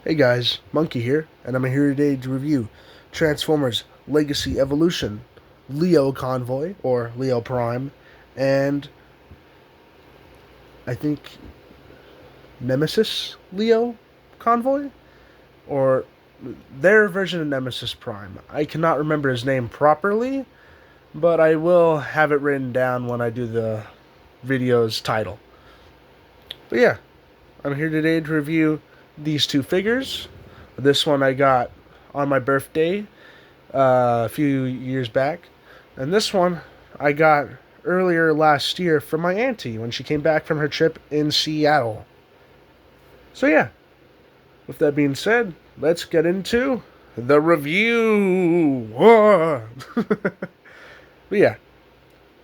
Hey guys, Monkey here, and I'm here today to review Transformers Legacy Evolution, Leo Convoy, or Leo Prime, and I think Nemesis Leo Convoy, or their version of Nemesis Prime. I cannot remember his name properly, but I will have it written down when I do the video's title. But yeah, I'm here today to review these two figures. This one I got on my birthday a few years back. And this one I got earlier last year from my auntie when she came back from her trip in Seattle. So, yeah, with that being said, let's get into the review. But yeah,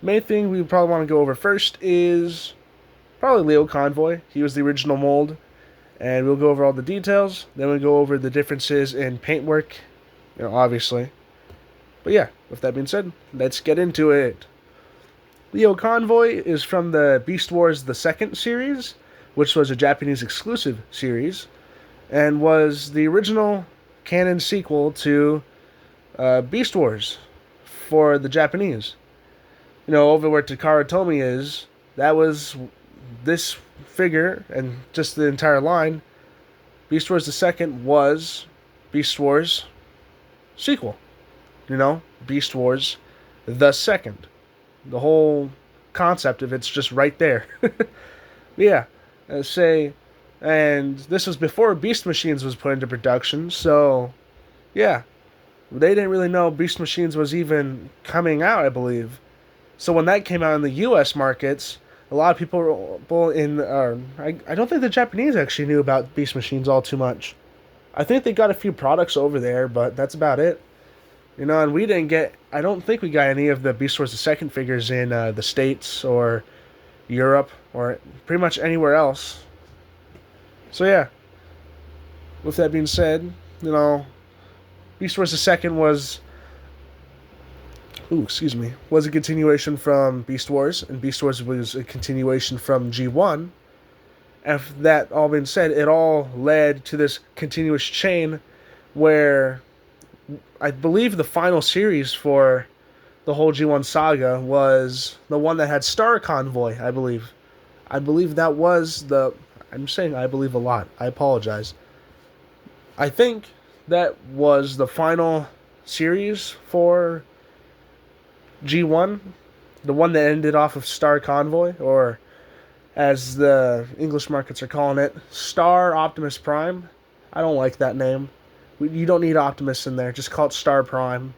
main thing we probably want to go over first is probably Leo Convoy. He was the original mold, and we'll go over all the details. Then we'll go over the differences in paintwork, obviously. But yeah, with that being said, let's get into it. Leo Convoy is from the Beast Wars the Second series, which was a Japanese exclusive series, and was the original canon sequel to Beast Wars for the Japanese. Over where Takara Tomy is, that was this figure, and just the entire line. Beast Wars the Second was Beast Wars sequel. Beast Wars the Second. The whole concept of it's just right there. Yeah, and this was before Beast Machines was put into production, so yeah, they didn't really know Beast Machines was even coming out, I believe. So when that came out in the U.S. markets, a lot of people I don't think the Japanese actually knew about Beast Machines all too much. I think they got a few products over there, but that's about it. And we didn't get, I don't think we got any of the Beast Wars the Second figures in the States or Europe or pretty much anywhere else. So yeah, with that being said, Beast Wars the Second was a continuation from Beast Wars, and Beast Wars was a continuation from G1. And that all being said, it all led to this continuous chain where I believe the final series for the whole G1 saga was the one that had Star Convoy, I believe. I believe that was the... I'm saying I believe a lot. I apologize. I think that was the final series for G1, the one that ended off of Star Convoy, or as the English markets are calling it, Star Optimus Prime. I don't like that name. You don't need Optimus in there. Just call it Star Prime.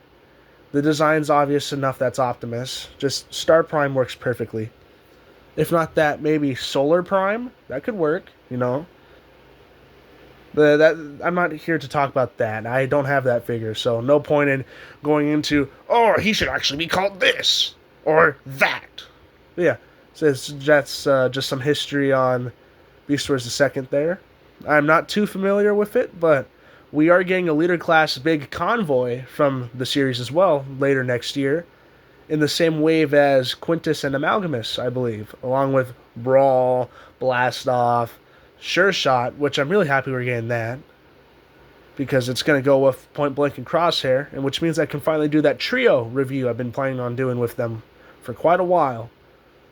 The design's obvious enough that's Optimus. Just Star Prime works perfectly. If not that, maybe Solar Prime. That could work, I'm not here to talk about that. I don't have that figure, so no point in going into, oh, he should actually be called this or that. But yeah, so that's just some history on Beast Wars the Second there. I'm not too familiar with it, but we are getting a leader class big convoy from the series as well later next year, in the same wave as Quintus and Amalgamus, I believe, along with Brawl, Blast Off, Sure Shot, which I'm really happy we're getting that, because it's going to go with Point Blank and Crosshair, and which means I can finally do that trio review I've been planning on doing with them for quite a while.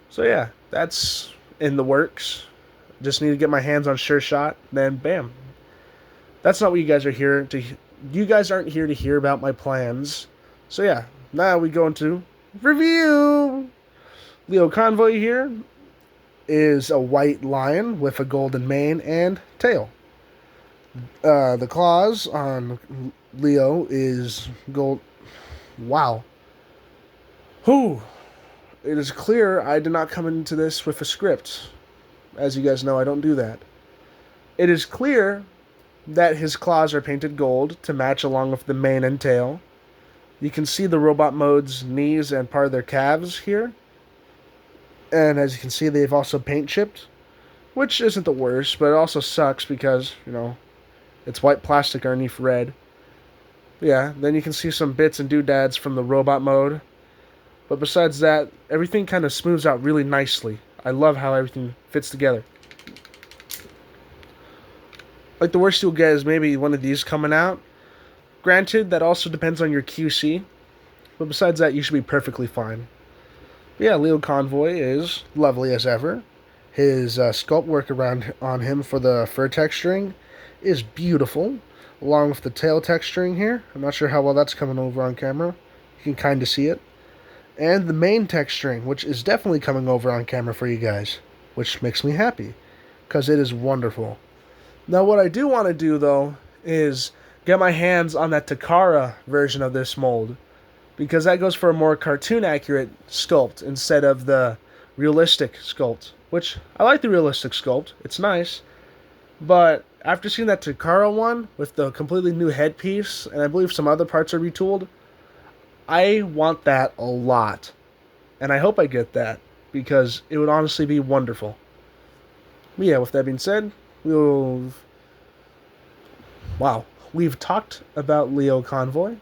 So yeah, that's in the works. Just need to get my hands on Sure Shot, then bam. That's not what you guys are here to... You guys aren't here to hear about my plans. So yeah, now we go into review. Leo Convoy here is a white lion with a golden mane and tail. The claws on Leo is gold. Wow. Whew. It is clear I did not come into this with a script. As you guys know, I don't do that. It is clear that his claws are painted gold to match along with the mane and tail. You can see the robot mode's knees and part of their calves here. And as you can see, they've also paint chipped, which isn't the worst, but it also sucks because, it's white plastic underneath red. Yeah, then you can see some bits and doodads from the robot mode. But besides that, everything kind of smooths out really nicely. I love how everything fits together. Like, the worst you'll get is maybe one of these coming out. Granted, that also depends on your QC, but besides that, you should be perfectly fine. But yeah, Leo Convoy is lovely as ever. His sculpt work around on him for the fur texturing is beautiful, along with the tail texturing here. I'm not sure how well that's coming over on camera. You can kind of see it. And the mane texturing, which is definitely coming over on camera for you guys, which makes me happy, because it is wonderful. Now, what I do want to do, though, is get my hands on that Takara version of this mold, because that goes for a more cartoon-accurate sculpt instead of the realistic sculpt, which I like the realistic sculpt. It's nice. But after seeing that Takara one with the completely new headpiece, and I believe some other parts are retooled, I want that a lot. And I hope I get that, because it would honestly be wonderful. But yeah, with that being said, we've talked about Leo Convoy.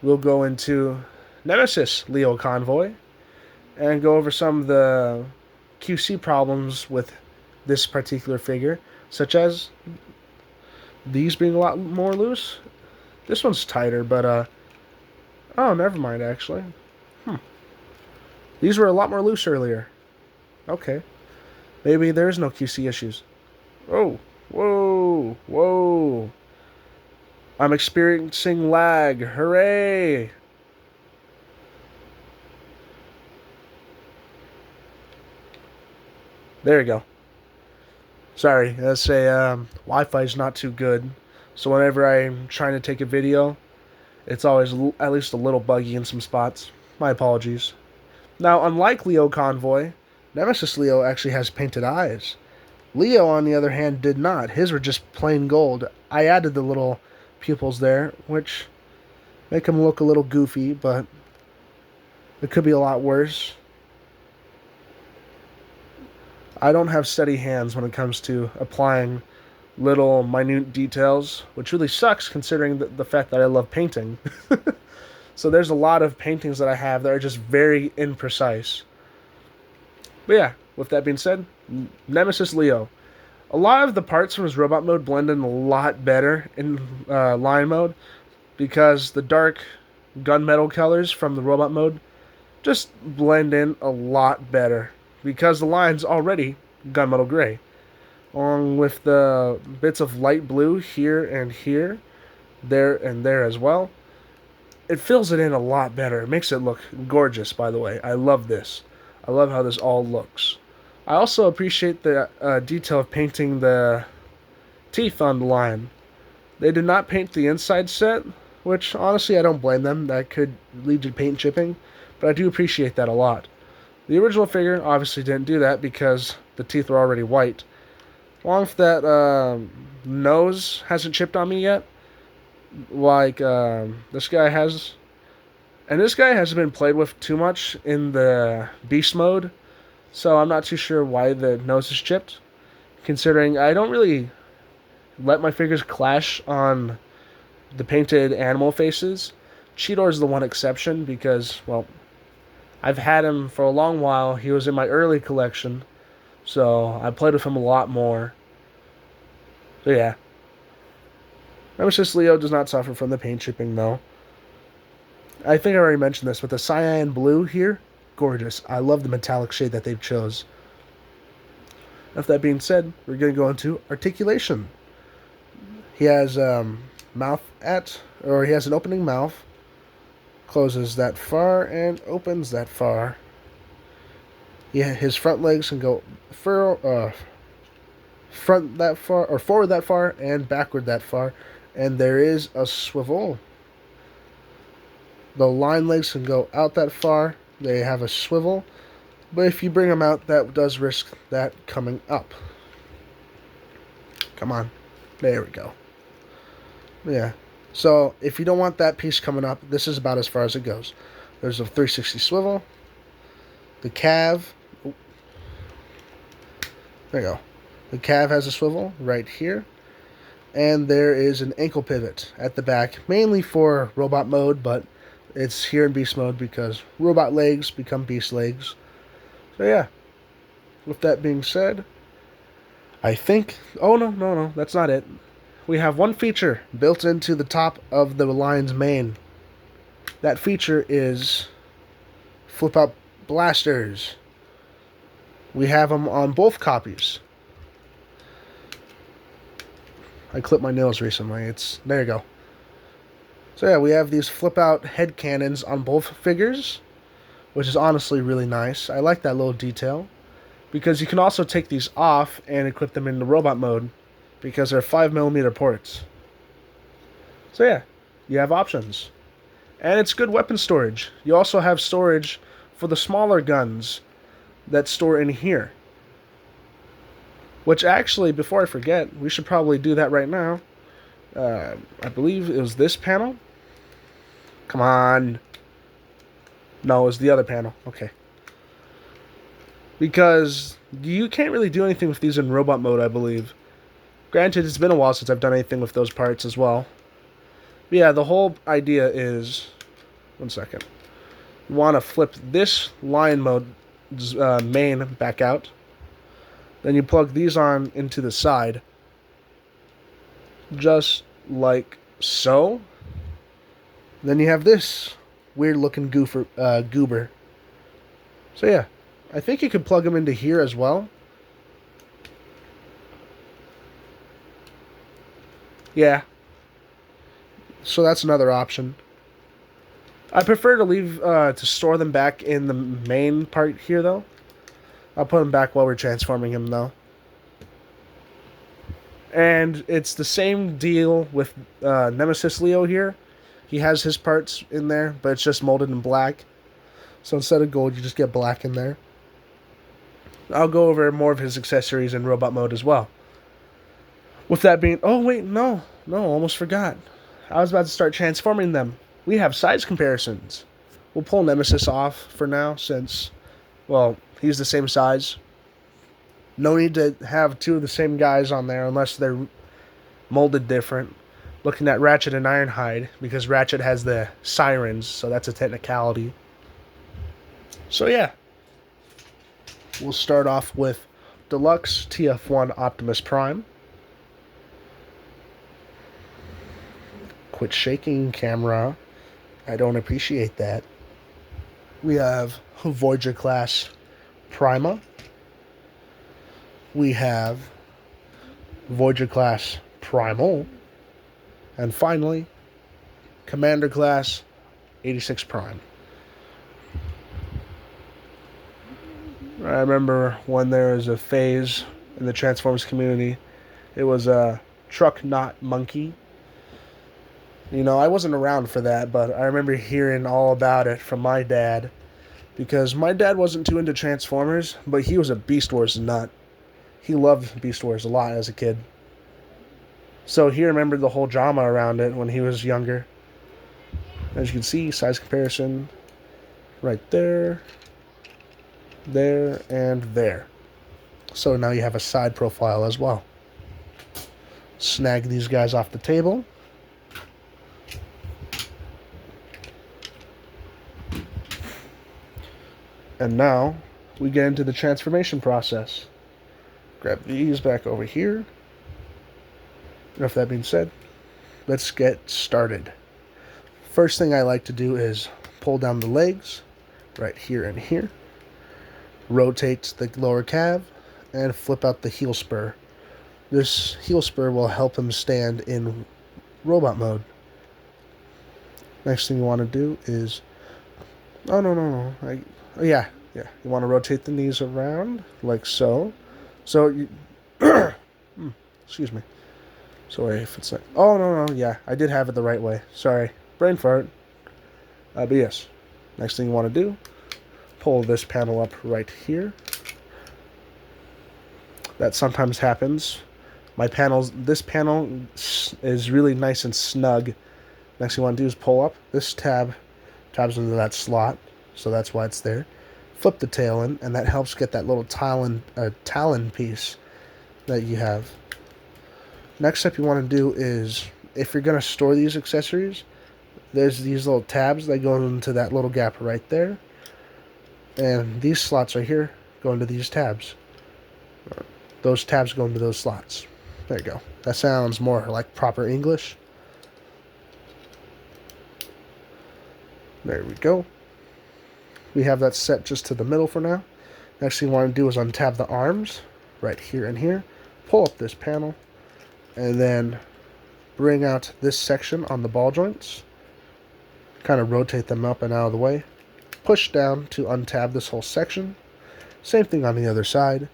We'll go into Nemises Leo Convoy and go over some of the QC problems with this particular figure, such as these being a lot more loose. This one's tighter, but oh, never mind actually. These were a lot more loose earlier. Okay. Maybe there's no QC issues. Oh, whoa, whoa. I'm experiencing lag. Hooray! There you go. Sorry, let's say Wi-Fi's not too good, so whenever I'm trying to take a video, it's always at least a little buggy in some spots. My apologies. Now, unlike Leo Convoy, Nemises Leo actually has painted eyes. Leo, on the other hand, did not. His were just plain gold. I added the little pupils there, which make him look a little goofy, but it could be a lot worse. I don't have steady hands when it comes to applying little minute details, which really sucks considering the fact that I love painting. So there's a lot of paintings that I have that are just very imprecise. But yeah, with that being said, Nemises Leo. A lot of the parts from his robot mode blend in a lot better in line mode, because the dark gunmetal colors from the robot mode just blend in a lot better, because the line's already gunmetal gray, along with the bits of light blue here and here, there and there as well. It fills it in a lot better. It makes it look gorgeous, by the way. I love this. I love how this all looks. I also appreciate the detail of painting the teeth on the lion. They did not paint the inside set, which honestly I don't blame them. That could lead to paint chipping, but I do appreciate that a lot. The original figure obviously didn't do that because the teeth were already white. Along with that, nose hasn't chipped on me yet, like this guy has. And this guy hasn't been played with too much in the beast mode, so I'm not too sure why the nose is chipped, considering I don't really let my figures clash on the painted animal faces. Cheetor's the one exception because, well, I've had him for a long while. He was in my early collection, so I played with him a lot more. So yeah. Nemises Leo does not suffer from the paint chipping, though. I think I already mentioned this, but the cyan blue here, gorgeous. I love the metallic shade that they've chose. With that being said, we're going to go into articulation. He has he has an opening mouth, closes that far and opens that far. His front legs can go front that far, or forward that far, and backward that far, and there is a swivel. The line legs can go out that far. They have a swivel. But if you bring them out, that does risk that coming up. Come on. There we go. Yeah. So, if you don't want that piece coming up, this is about as far as it goes. There's a 360 swivel. The calf. There you go. The calf has a swivel right here. And there is an ankle pivot at the back, mainly for robot mode, but it's here in beast mode because robot legs become beast legs. So yeah, with that being said, I think... Oh, no, that's not it. We have one feature built into the top of the lion's mane. That feature is flip-out blasters. We have them on both copies. I clipped my nails recently. There you go. So yeah, we have these flip-out head cannons on both figures, which is honestly really nice. I like that little detail, because you can also take these off and equip them in the robot mode, because they're 5mm ports. So yeah, you have options. And it's good weapon storage. You also have storage for the smaller guns that store in here. Which actually, before I forget, we should probably do that right now. I believe it was this panel. Come on. No, it was the other panel. Okay. Because you can't really do anything with these in robot mode, I believe. Granted, it's been a while since I've done anything with those parts as well. But yeah, the whole idea is... One second. You want to flip this lion mode main back out. Then you plug these on into the side. Just like so. Then you have this weird looking goober. So yeah, I think you could plug them into here as well. Yeah. So that's another option. I prefer to leave to store them back in the main part here though. I'll put them back while we're transforming him though. And it's the same deal with Nemises Leo here. He has his parts in there, but it's just molded in black. So instead of gold, you just get black in there. I'll go over more of his accessories in robot mode as well. With that being... Oh, wait, no, almost forgot. I was about to start transforming them. We have size comparisons. We'll pull Nemises off for now since, well, he's the same size. No need to have two of the same guys on there unless they're molded different. Looking at Ratchet and Ironhide, because Ratchet has the sirens, so that's a technicality. So yeah, we'll start off with Deluxe TF1 Optimus Prime. Quit shaking, camera. I don't appreciate that. We have Voyager class Prima. We have Voyager class Primal. And finally, Commander class 86 Prime. I remember when there was a phase in the Transformers community, it was a truck not monkey. You know, I wasn't around for that, but I remember hearing all about it from my dad. Because my dad wasn't too into Transformers, but he was a Beast Wars nut. He loved Beast Wars a lot as a kid. So he remembered the whole drama around it when he was younger. As you can see, size comparison right there, there, and there. So now you have a side profile as well. Snag these guys off the table. And now we get into the transformation process. Grab these back over here. Enough that being said, let's get started. First thing I like to do is pull down the legs, right here and here. Rotate the lower calf, and flip out the heel spur. This heel spur will help him stand in robot mode. Next thing you want to do is... Oh, no. Yeah. You want to rotate the knees around, like so. So, you... Excuse me. Sorry if it's like... Oh, no, yeah. I did have it the right way. Sorry. Brain fart. But yes. Next thing you want to do, pull this panel up right here. That sometimes happens. This panel is really nice and snug. Next thing you want to do is pull up. This tabs into that slot. So that's why it's there. Flip the tail in, and that helps get that little talon piece that you have. Next step you want to do is, if you're going to store these accessories, there's these little tabs that go into that little gap right there. And these slots right here go into these tabs. those tabs go into those slots. There you go. That sounds more like proper English. There we go. We have that set just to the middle for now. Next thing you want to do is untab the arms right here and here. Pull up this panel and then bring out this section on the ball joints. Kind of rotate them up and out of the way. Push down to untab this whole section. Same thing on the other side.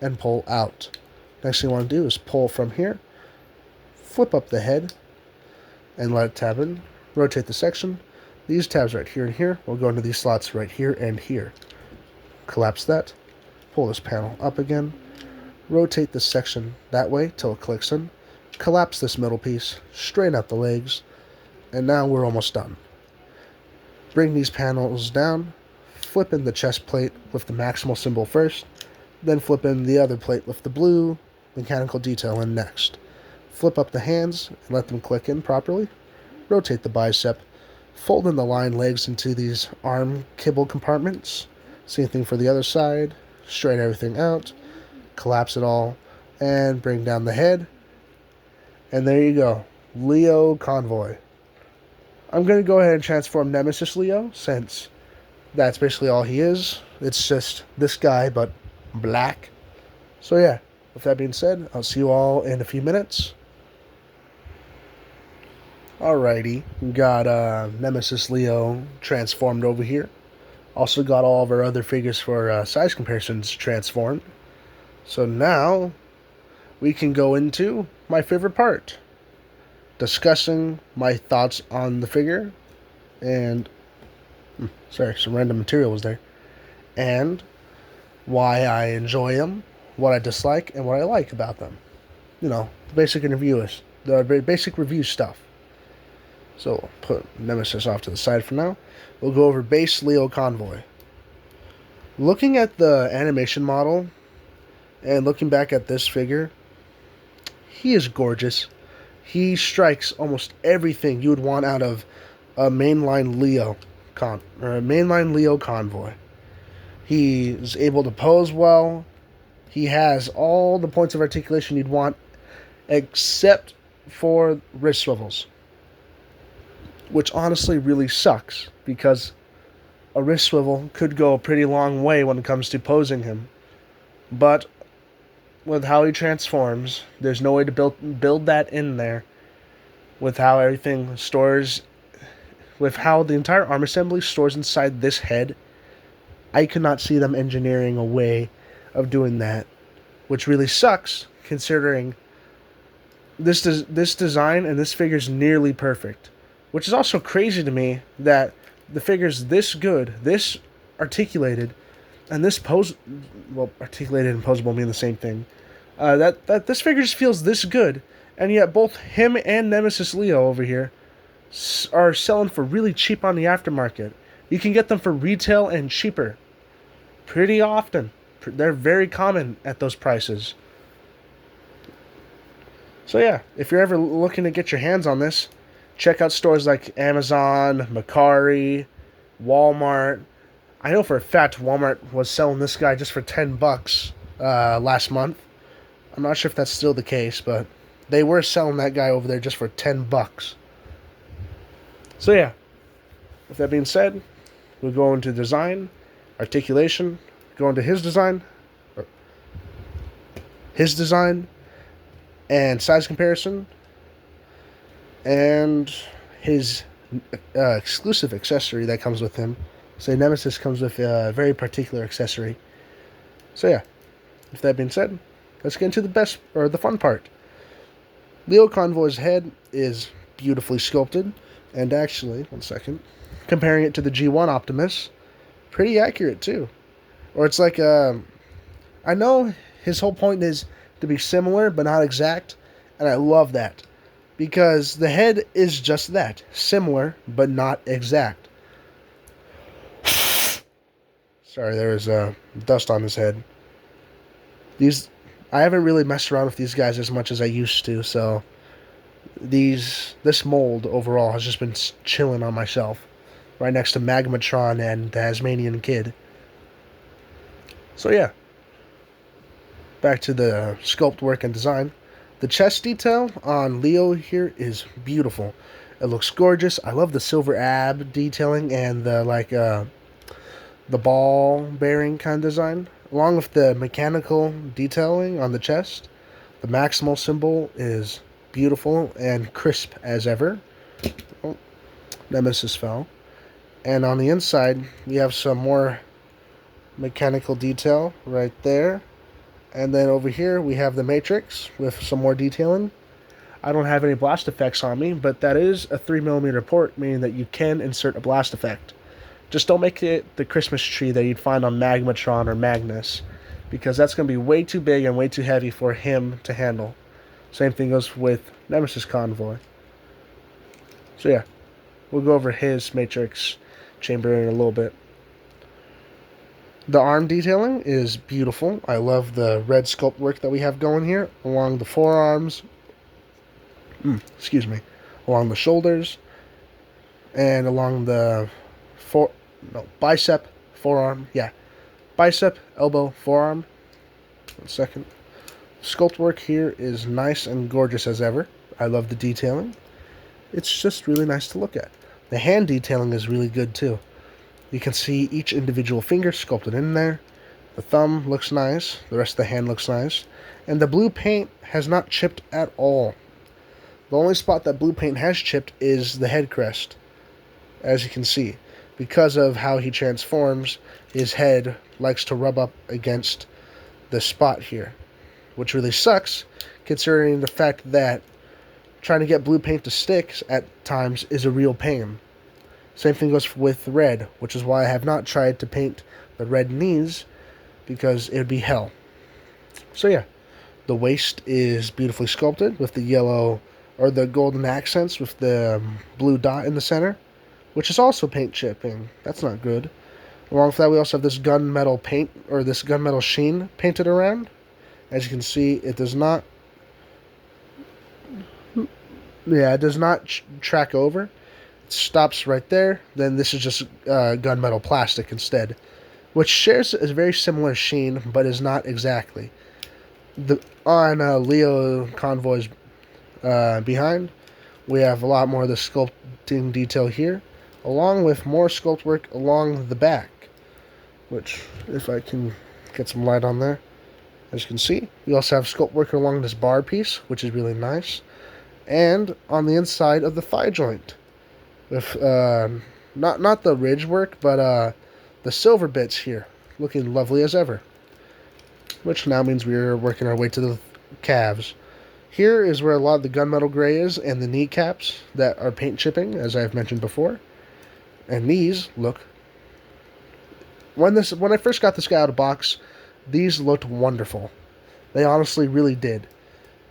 And pull out. Next thing you want to do is pull from here. Flip up the head and let it tab in. Rotate the section. These tabs right here and here will go into these slots right here and here. Collapse that. Pull this panel up again. Rotate this section that way till it clicks in. Collapse this middle piece. Straighten out the legs. And now we're almost done. Bring these panels down. Flip in the chest plate with the maximal symbol first. Then flip in the other plate with the blue mechanical detail in next. Flip up the hands and let them click in properly. Rotate the bicep. Fold in the line legs into these arm kibble compartments. Same thing for the other side. Straighten everything out. Collapse it all. And bring down the head. And there you go. Leo Convoy. I'm going to go ahead and transform Nemises Leo, since that's basically all he is. It's just this guy, but black. So yeah, with that being said, I'll see you all in a few minutes. Alrighty, we got Nemises Leo transformed over here. Also got all of our other figures for size comparisons transformed. So now we can go into my favorite part, discussing my thoughts on the figure, and sorry, some random material was there, and why I enjoy them, what I dislike, and what I like about them. You know, the basic review stuff. So we'll put Nemises off to the side for now. We'll go over base Leo Convoy. Looking at the animation model and looking back at this figure, he is gorgeous. He strikes almost everything you would want out of a mainline Leo Convoy. He is able to pose well. He has all the points of articulation you'd want, except for wrist swivels, which honestly really sucks, because a wrist swivel could go a pretty long way when it comes to posing him. But with how he transforms, there's no way to build that in there. With how everything stores, with how the entire arm assembly stores inside this head, I could not see them engineering a way of doing that, which really sucks, considering this design and this figure's nearly perfect. Which is also crazy to me that the figure's this good, this articulated, and this articulated and posable mean the same thing. That this figure just feels this good, and yet both him and Nemises Leo over here are selling for really cheap on the aftermarket. You can get them for retail and cheaper pretty often. They're very common at those prices. So yeah, if you're ever looking to get your hands on this, check out stores like Amazon, Mercari, Walmart. I know for a fact Walmart was selling this guy just for $10 last month. I'm not sure if that's still the case, but they were selling that guy over there just for $10. So yeah, with that being said, we'll go into design, articulation, go into his design, and size comparison, and his exclusive accessory that comes with him. So Nemises comes with a very particular accessory. So yeah, with that being said, let's get into the fun part. Leo Convoy's head is beautifully sculpted, and actually, one second, comparing it to the G1 Optimus, pretty accurate too. Or it's like, I know his whole point is to be similar but not exact, and I love that, because the head is just that, similar but not exact. Sorry, there was dust on his head. I haven't really messed around with these guys as much as I used to, so this mold overall has just been chilling on my shelf, right next to Magmatron and the Tasmanian Kid. So yeah, Back to the sculpt work and design. The chest detail on Leo here is beautiful. It looks gorgeous. I love the silver ab detailing and the ball bearing kind of design, along with the mechanical detailing on the chest. The maximal symbol is beautiful and crisp as ever. Oh, Nemesis fell. And on the inside, we have some more mechanical detail right there. And then over here, we have the matrix with some more detailing. I don't have any blast effects on me, but that is a 3mm port, meaning that you can insert a blast effect. Just don't make it the Christmas tree that you'd find on Magmatron or Magnus, because that's going to be way too big and way too heavy for him to handle. Same thing goes with Nemises Convoy. So yeah, we'll go over his matrix chamber in a little bit. The arm detailing is beautiful. I love the red sculpt work that we have going here along the forearms. Along the shoulders and along the bicep, forearm. Yeah, bicep, elbow, forearm. 1 second. Sculpt work here is nice and gorgeous as ever. I love the detailing. It's just really nice to look at. The hand detailing is really good too. You can see each individual finger sculpted in there. The thumb looks nice. The rest of the hand looks nice. And the blue paint has not chipped at all. The only spot that blue paint has chipped is the head crest, as you can see. Because of how he transforms, his head likes to rub up against the spot here, which really sucks, considering the fact that trying to get blue paint to stick at times is a real pain. Same thing goes with red, which is why I have not tried to paint the red knees, because it would be hell. So yeah, the waist is beautifully sculpted with the yellow or the golden accents with the blue dot in the center, which is also paint chipping. That's not good. Along with that, we also have this gunmetal paint, or this gunmetal sheen painted around. As you can see, it does not... Yeah, it does not track over. It stops right there. Then this is just gunmetal plastic instead, which shares a very similar sheen, but is not exactly. On Leo Convoy's behind, we have a lot more of the sculpting detail here, along with more sculpt work along the back, which, if I can get some light on there, as you can see, we also have sculpt work along this bar piece, which is really nice, and on the inside of the thigh joint, with not the ridge work, but the silver bits here, looking lovely as ever, which now means we're working our way to the calves. Here is where a lot of the gunmetal gray is, and the kneecaps that are paint chipping, as I've mentioned before. And these look... When I first got this guy out of box, these looked wonderful. They honestly really did.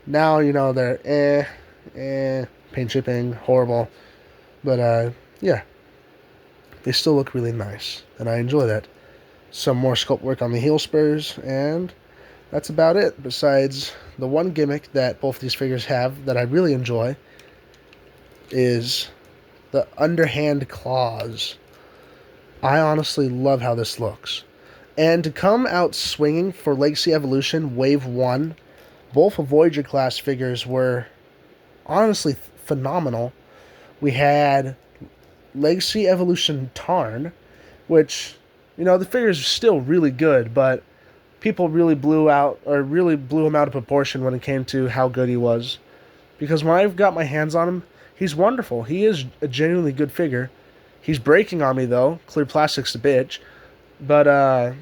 Now, they're paint chipping, horrible. But, yeah. They still look really nice, and I enjoy that. Some more sculpt work on the heel spurs, and that's about it, besides the one gimmick that both these figures have that I really enjoy is the underhand claws. I honestly love how this looks. And to come out swinging for Legacy Evolution Wave 1, both Voyager class figures were honestly phenomenal. We had Legacy Evolution Tarn, which, the figure is still really good, but people really blew him out of proportion when it came to how good he was. Because when I've got my hands on him, he's wonderful. He is a genuinely good figure. He's breaking on me, though. Clear plastic's a bitch. But,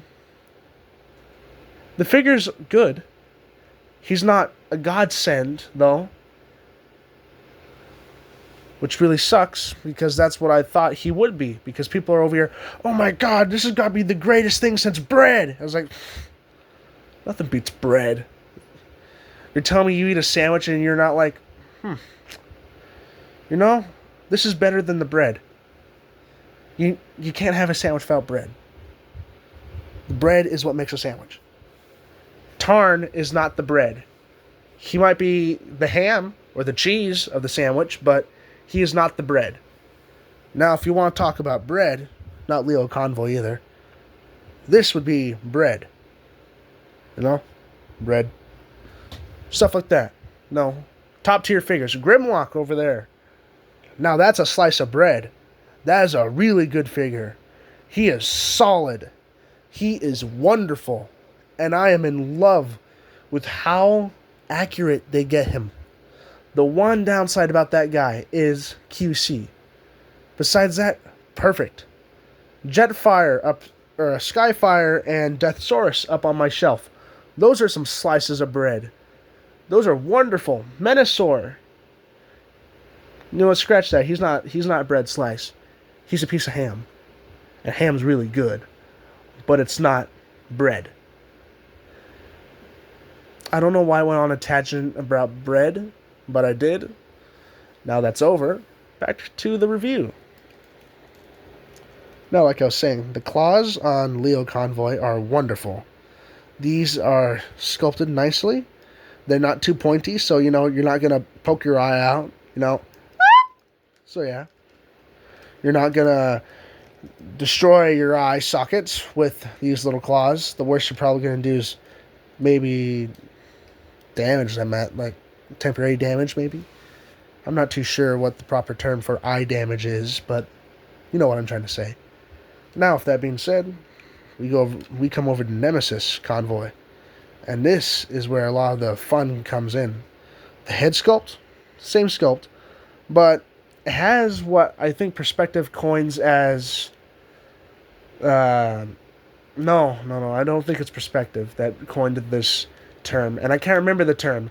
the figure's good. He's not a godsend, though. Which really sucks, because that's what I thought he would be. Because people are over here, oh my god, this has got to be the greatest thing since bread. I was like... Nothing beats bread. You're telling me you eat a sandwich and you're not like, this is better than the bread. You can't have a sandwich without bread. The bread is what makes a sandwich. Tarn is not the bread. He might be the ham or the cheese of the sandwich, but he is not the bread. Now, if you want to talk about bread, not Leo Convoy either, this would be bread. bread. Stuff like that. No. Top tier figures. Grimlock over there. Now that's a slice of bread. That is a really good figure. He is solid. He is wonderful. And I am in love with how accurate they get him. The one downside about that guy is QC. Besides that, perfect. Jetfire up, or Skyfire and Deathsaurus up on my shelf. Those are some slices of bread. Those are wonderful. Menasor. You know what? Scratch that. He's not a bread slice. He's a piece of ham. And ham's really good. But it's not bread. I don't know why I went on a tangent about bread, but I did. Now that's over. Back to the review. Now, like I was saying, the claws on Leo Convoy are wonderful. These are sculpted nicely. They're not too pointy, so, you're not going to poke your eye out, So, yeah. You're not going to destroy your eye sockets with these little claws. The worst you're probably going to do is maybe damage them like temporary damage, maybe. I'm not too sure what the proper term for eye damage is, but you know what I'm trying to say. Now, with that being said, we come over to Nemises Convoy. And this is where a lot of the fun comes in. The head sculpt, same sculpt, but it has what I think Perspective coins as... No, I don't think it's Perspective that coined this term. And I can't remember the term.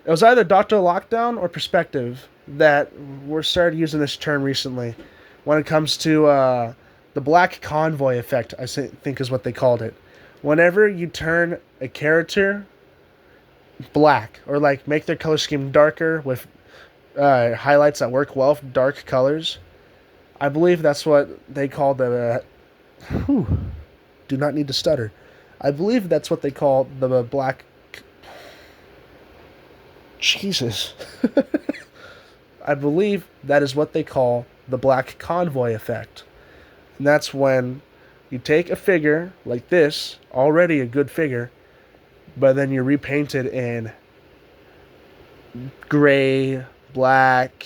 It was either Dr. Lockdown or Perspective that were started using this term recently. When it comes to the Black Convoy effect, I think is what they called it. Whenever you turn a character black, or like make their color scheme darker with highlights that work well for dark colors, I believe that's what they call the... do not need to stutter. I believe that's what they call the black... Jesus. I believe that is what they call the Black Convoy effect. And that's when you take a figure like this, already a good figure, but then you repaint it in gray, black,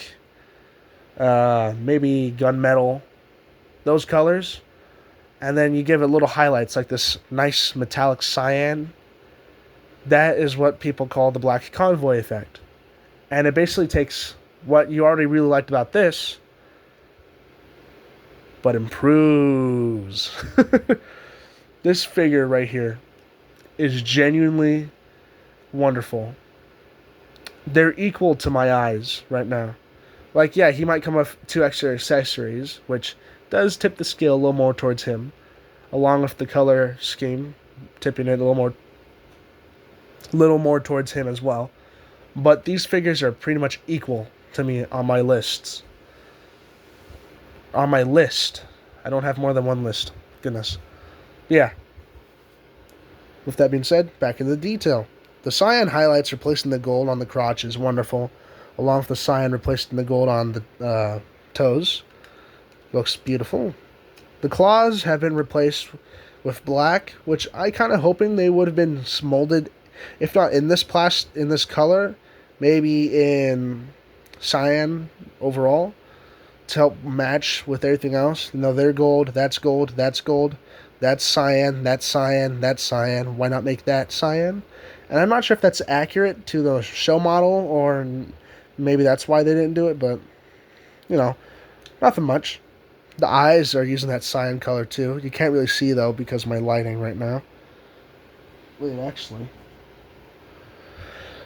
maybe gunmetal, those colors, and then you give it little highlights like this nice metallic cyan. That is what people call the Black Convoy effect. And it basically takes what you already really liked about this, but improves. This figure right here is genuinely wonderful. They're equal to my eyes right now. Like, yeah, he might come with 2 extra accessories, which does tip the scale a little more towards him, along with the color scheme, tipping it a little more towards him as well. But these figures are pretty much equal to me on my lists. On my list. I don't have more than one list. Goodness. Yeah. With that being said, back into the detail. The cyan highlights replacing the gold on the crotch is wonderful, along with the cyan replacing the gold on the toes. Looks beautiful. The claws have been replaced with black, which I kind of hoping they would have been molded, if not in this color, maybe in cyan overall, to help match with everything else. They're gold, that's gold, that's gold, that's cyan, that's cyan, that's cyan. Why not make that cyan? And I'm not sure if that's accurate to the show model, or maybe that's why they didn't do it, but, nothing much. The eyes are using that cyan color too. You can't really see, though, because of my lighting right now. Wait, actually.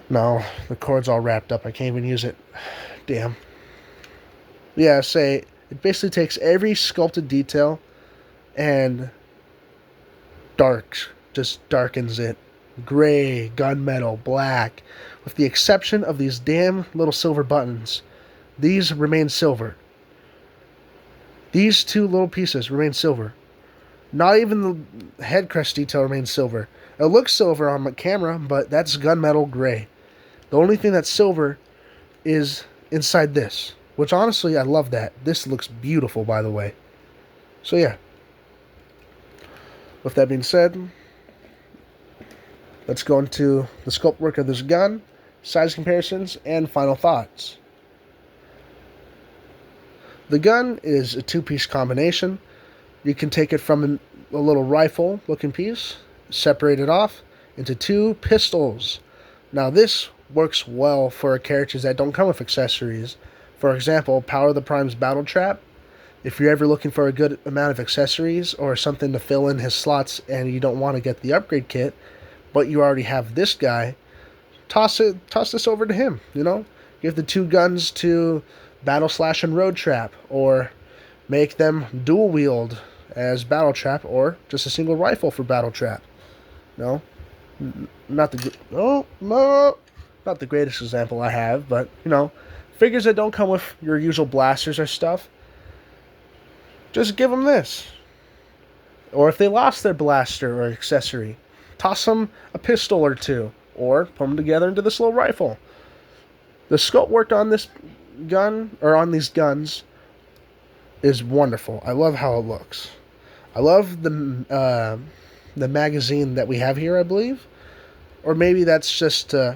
No, the cord's all wrapped up. I can't even use it. Damn. Yeah, it basically takes every sculpted detail and just darkens it. Gray, gunmetal, black, with the exception of these damn little silver buttons. These remain silver. These 2 little pieces remain silver. Not even the head crest detail remains silver. It looks silver on my camera, but that's gunmetal gray. The only thing that's silver is inside this, which honestly, I love that. This looks beautiful, by the way. So yeah. With that being said, let's go into the sculpt work of this gun, size comparisons, and final thoughts. The gun is a two-piece combination. You can take it from a little rifle-looking piece, separate it off into two pistols. Now this works well for characters that don't come with accessories. For example, Power of the Prime's Battle Trap. If you're ever looking for a good amount of accessories or something to fill in his slots and you don't want to get the upgrade kit, but you already have this guy, toss this over to him, you know? Give the two guns to Battle Slash and Road Trap, or make them dual wield as Battle Trap, or just a single rifle for Battle Trap. No? Not the not the greatest example I have, but you know, figures that don't come with your usual blasters or stuff, just give them this. Or if they lost their blaster or accessory, toss them a pistol or two, or put them together into this little rifle. The sculpt work on this gun, or on these guns, is wonderful. I love how it looks. I love the magazine that we have here, I believe. Or maybe that's just, you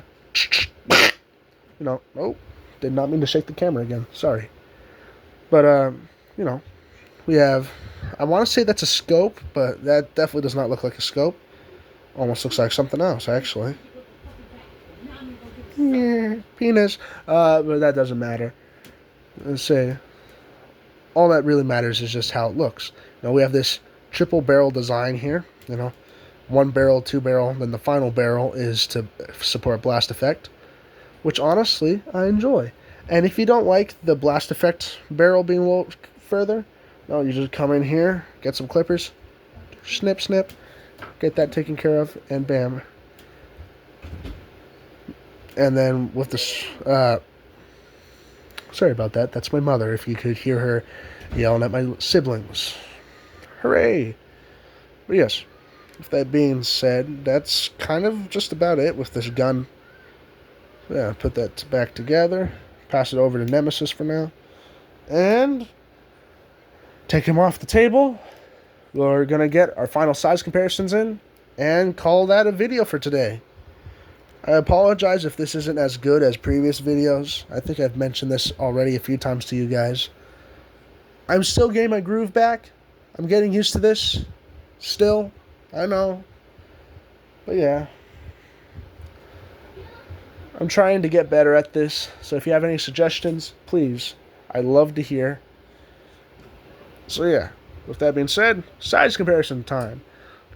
know, oh, did not mean to shake the camera again. Sorry. But, you know, we have, I want to say that's a scope, but that definitely does not look like a scope. Almost looks like something else, actually. Yeah, penis. But that doesn't matter. Let's say, all that really matters is just how it looks. Now we have this triple barrel design here, you know. One barrel, two barrel, then the final barrel is to support blast effect, which honestly I enjoy. And if you don't like the blast effect barrel being a little further, no, you just come in here, get some clippers, snip, snip, get that taken care of, and bam. And then with this, sorry about that, that's my mother, if you could hear her yelling at my siblings. Hooray! But yes, with that being said, that's kind of just about it with this gun. Yeah, put that back together, pass it over to Nemesis for now, and take him off the table. We're going to get our final size comparisons in, and call that a video for today. I apologize if this isn't as good as previous videos. I think I've mentioned this already a few times to you guys. I'm still getting my groove back. I'm getting used to this. Still. I know. But yeah. I'm trying to get better at this. So if you have any suggestions, please. I'd love to hear. So yeah. With that being said, size comparison time.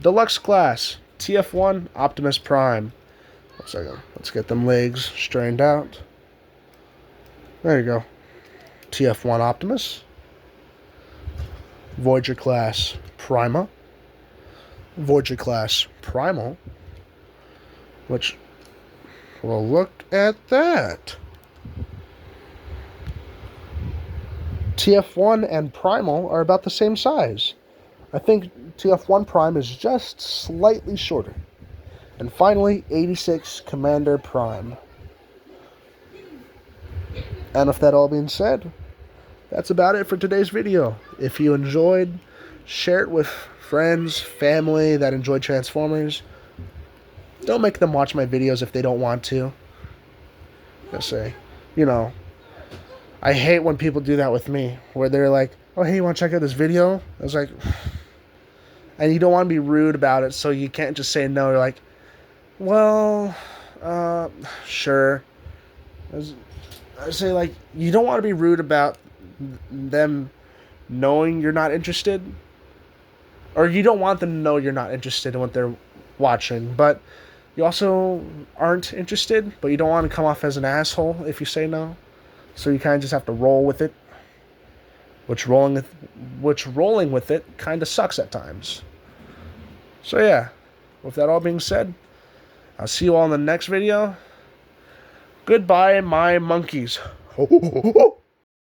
Deluxe class. TF1 Optimus Prime. 1 second. Let's get them legs straightened out. There you go. TF1 Optimus. Voyager class Prima. Voyager class Primal. Which, well, look at that. TF1 and Primal are about the same size. I think TF1 Prime is just slightly shorter. And finally, 86 Commander Prime. And with that all being said, that's about it for today's video. If you enjoyed, share it with friends, family that enjoy Transformers. Don't make them watch my videos if they don't want to. Just say, you know, I hate when people do that with me, where they're like, oh, hey, you want to check out this video? I was like, and you don't want to be rude about it, so you can't just say no. You're like, well, sure. I say, like, you don't want to be rude about them knowing you're not interested. Or you don't want them to know you're not interested in what they're watching. But you also aren't interested, but you don't want to come off as an asshole if you say no. So you kind of just have to roll with it. Which rolling with it kind of sucks at times. So yeah, with that all being said, I'll see you all in the next video. Goodbye, my monkeys.